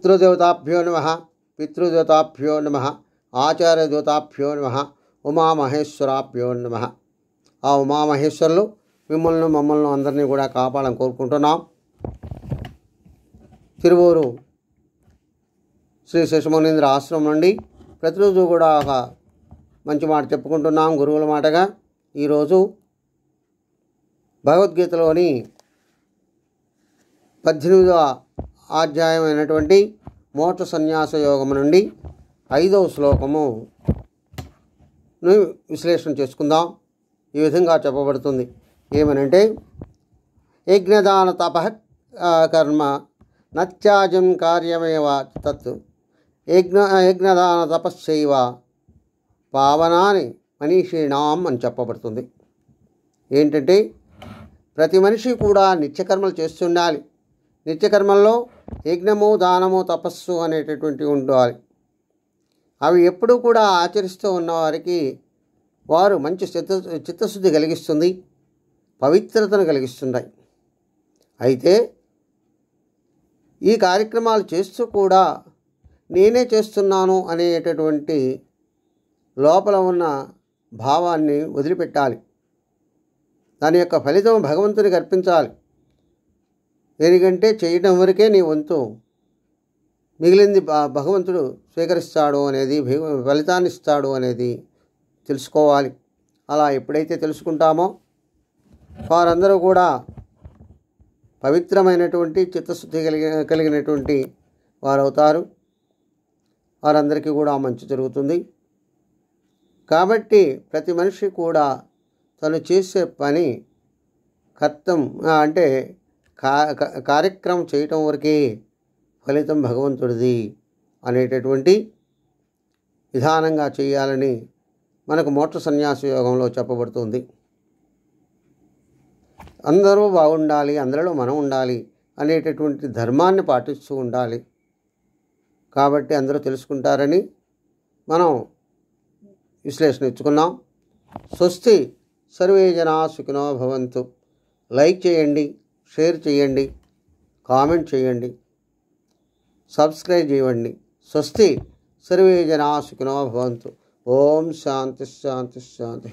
మాతృదేవతాభ్యో నమః, పితృదేవతాభ్యో నమః, ఆచార్యదేవతాభ్యో నమః, ఉమామహేశ్వరాభ్యో నమః. ఆ ఉమామహేశ్వరులు మిమ్మల్ని మమ్మల్ని అందరినీ కూడా కాపాడాలని కోరుకుంటున్నాం. తిరువూరు శ్రీ శశిమునీంద్ర ఆశ్రమం నుండి ప్రతిరోజు కూడా ఒక మంచి మాట చెప్పుకుంటున్నాం గురువుల మాటగా. ఈరోజు భగవద్గీతలోని 18వ అధ్యాయమైనటువంటి మోక్ష సన్యాస యోగము నుండి 5వ శ్లోకమును విశ్లేషణ చేసుకుందాం. ఈ విధంగా చెప్పబడుతుంది. ఏమనంటే, యజ్ఞదాన తపః కర్మ నత్యాజం కార్యమేవ తత్ యజ్ఞదాన తపశ్చైవ పావనాని మనీషీణాం అని చెప్పబడుతుంది. ఏంటంటే, ప్రతి మనిషి కూడా నిత్యకర్మలు చేస్తుండాలి. నిత్యకర్మల్లో యజ్ఞము, దానము, తపస్సు అనేటటువంటివి ఉండాలి. అవి ఎప్పుడూ కూడా ఆచరిస్తూ ఉన్నవారికి వారు మంచి చిత్తశుద్ధి కలిగిస్తుంది, పవిత్రతను కలిగిస్తున్నాయి. అయితే ఈ కార్యక్రమాలు చేస్తూ కూడా నేనే చేస్తున్నాను అనేటటువంటి లోపల ఉన్న భావాన్ని వదిలిపెట్టాలి. దాని యొక్క ఫలితం భగవంతునికి అర్పించాలి. ఎందుకంటే చేయడం వరకే నీ వంతు, మిగిలింది భగవంతుడు స్వీకరిస్తాడు అనేది, ఫలితాన్ని ఇస్తాడు అనేది తెలుసుకోవాలి. అలా ఎప్పుడైతే తెలుసుకుంటామో వారందరూ కూడా పవిత్రమైనటువంటి చిత్తశుద్ధి కలిగినటువంటి వారవుతారు. వారందరికీ కూడా మంచి జరుగుతుంది. కాబట్టి ప్రతి మనిషి కూడా తను చేసే పని కర్తం అంటే కార్యక్రమం చేయటం వరకే ఫలితం భగవంతుడిది అనేటటువంటి విధానంగా చేయాలని మనకు మోక్ష సన్యాస యోగంలో చెప్పబడుతుంది. అందరూ బాగుండాలి, అందరిలో మనం ఉండాలి అనేటటువంటి ధర్మాన్ని పాటిస్తూ ఉండాలి. కాబట్టి అందరూ తెలుసుకుంటారని మనం విశ్లేషణ ఇచ్చుకున్నాం. స్వస్తి, సర్వే జనా సుఖినో భవంతు. లైక్ చేయండి, షేర్ చేయండి, కామెంట్ చేయండి, సబ్స్క్రైబ్ చేయండి. స్వస్తి, సర్వే జనా సుఖినో భవంతు. ఓం శాంతి శాంతి శాంతి.